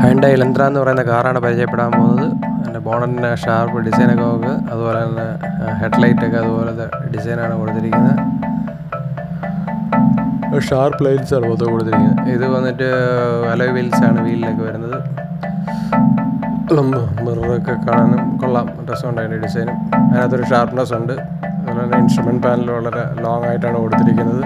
ഹൈൻഡാ എലൻത്ര എന്ന് പറയുന്ന കാറാണ് പരിചയപ്പെടാൻ പോകുന്നത്. അതിൻ്റെ ബോണറ്റിൻ്റെ ഷാർപ്പ് ഡിസൈനൊക്കെ നോക്ക്. അതുപോലെ തന്നെ ഹെഡ്ലൈറ്റൊക്കെ അതുപോലത്തെ ഡിസൈനാണ് കൊടുത്തിരിക്കുന്നത്. ഷാർപ്പ് ലൈൻസാണ് മൊത്തം കൊടുത്തിരിക്കുന്നത്. ഇത് വന്നിട്ട് അലോയ് വീൽസാണ് വീലിലൊക്കെ വരുന്നത്. മിററൊക്കെ കാണാനും കൊള്ളാം, രസമുണ്ട് അതിൻ്റെ ഡിസൈനും. അതിനകത്തൊരു ഷാർപ്പ്നെസ് ഉണ്ട്. അതുപോലെ തന്നെ ഇൻസ്ട്രുമെൻറ്റ് പാനൽ വളരെ ലോങ് ആയിട്ടാണ് കൊടുത്തിരിക്കുന്നത്.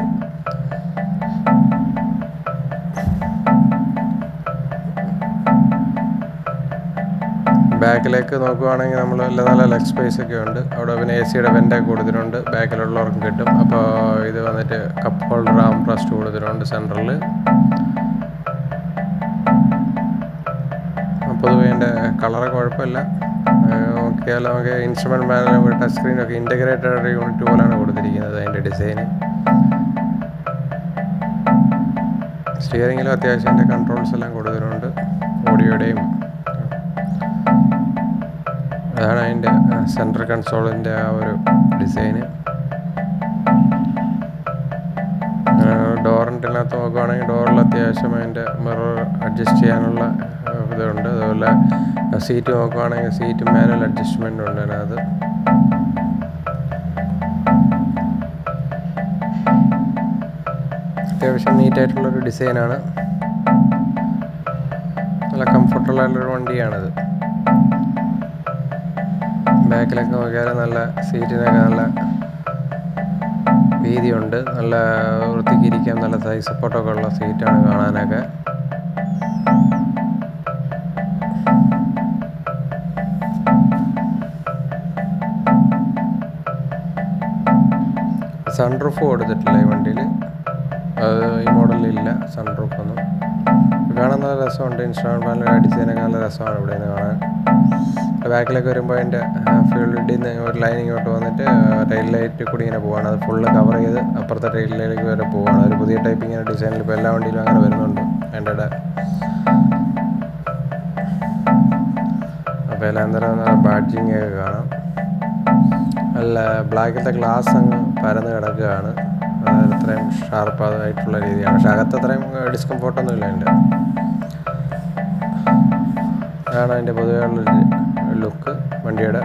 ബാക്കിലേക്ക് നോക്കുവാണെങ്കിൽ നമ്മൾ നല്ല ലെഗ് സ്പേസ് ഒക്കെ ഉണ്ട്. അവിടെ പിന്നെ AC യുടെ വെൻ്റൊക്കെ കൊടുത്തിട്ടുണ്ട്, ബാക്കിലുള്ളവർക്കും കിട്ടും. അപ്പോൾ ഇത് വന്നിട്ട് കപ്പ് ഹോൾഡർ ആം റെസ്റ്റ് കൊടുത്തിട്ടുണ്ട് സെൻറ്ററിൽ. പൊതുവെ അതിൻ്റെ കളറ് കുഴപ്പമില്ല. നോക്കിയാൽ നമുക്ക് ഇൻസ്ട്രുമെൻറ്റ് പാനലും ടച്ച് സ്ക്രീനൊക്കെ ഇൻറ്റഗ്രേറ്റഡ് യൂണിറ്റ് പോലെയാണ് കൊടുത്തിരിക്കുന്നത് അതിൻ്റെ ഡിസൈന്. സ്റ്റിയറിങ്ങിലും അത്യാവശ്യം അതിൻ്റെ കൺട്രോൾസ് എല്ലാം കൊടുത്തിട്ടുണ്ട്, ഓഡിയോയുടെയും. അതാണ് അതിൻ്റെ സെൻട്രൽ കൺസോളിൻ്റെ ആ ഒരു ഡിസൈന്. ഡോറിൻ്റെതിനകത്ത് നോക്കുകയാണെങ്കിൽ ഡോറിൽ അത്യാവശ്യം അതിൻ്റെ മിറർ അഡ്ജസ്റ്റ് ചെയ്യാനുള്ള ഇതുണ്ട്. അതുപോലെ സീറ്റ് നോക്കുകയാണെങ്കിൽ സീറ്റ് മാനുവൽ അഡ്ജസ്റ്റ്മെൻ്റ് ഉണ്ട് അതിനകത്ത്. അത്യാവശ്യം നീറ്റായിട്ടുള്ളൊരു ഡിസൈനാണ്. നല്ല കംഫർട്ടബിളായിട്ടുള്ളൊരു വണ്ടിയാണിത്. ബാക്കിലൊക്കെ നോക്കിയാൽ നല്ല സീറ്റിനൊക്കെ നല്ല വീതിയുണ്ട്. നല്ല വൃത്തിക്കിരിക്കാൻ നല്ല സൈസ് സപ്പോർട്ടൊക്കെ ഉള്ള സീറ്റാണ് കാണാനൊക്കെ. സൺറൂഫ് കൊടുത്തിട്ടില്ല ഈ വണ്ടിയിൽ, അത് ഈ മോഡലിലില്ല സൺറൂഫൊന്നും. കാണാൻ നല്ല രസമുണ്ട്. ഇൻസ്ട്രുമെൻറ്റ് പാനൽ ഡിസൈനൊക്കെ നല്ല രസമാണ് ഇവിടെ നിന്ന് കാണാൻ. ബാക്കിലൊക്കെ വരുമ്പോൾ അതിൻ്റെ ഫീൽഡിൽ നിന്ന് ഒരു ലൈൻ ഇങ്ങോട്ട് വന്നിട്ട് ടൈൽ ലൈറ്റ് കൂടി ഇങ്ങനെ പോവാണ്. അത് ഫുള്ള് കവർ ചെയ്ത് അപ്പുറത്തെ ടൈൽ ലൈനിലേക്ക് വരെ പോവാണ്. ഒരു പുതിയ ടൈപ്പ് ഇങ്ങനെ ഡിസൈനിൽ ഇപ്പോൾ എല്ലാ വണ്ടിയിലും അങ്ങനെ വരുന്നുണ്ട് അതിൻ്റെ. അപ്പോൾ എല്ലാം നല്ല ബാഡ്ജിങ് ഒക്കെ കാണാം. നല്ല ബ്ലാക്കിലത്തെ ഗ്ലാസ് അങ്ങ് പരന്ന് കിടക്കുകയാണ്. അതായത് അത്രയും ഷാർപ്പായിട്ടുള്ള രീതിയാണ്. പക്ഷെ അകത്ത് അത്രയും ഡിസ്കംഫോർട്ടൊന്നുമില്ല അതിൻ്റെ. അതാണ് അതിൻ്റെ പൊതുവെയുള്ളൊരു ലുക്ക് വണ്ടിയുടെ.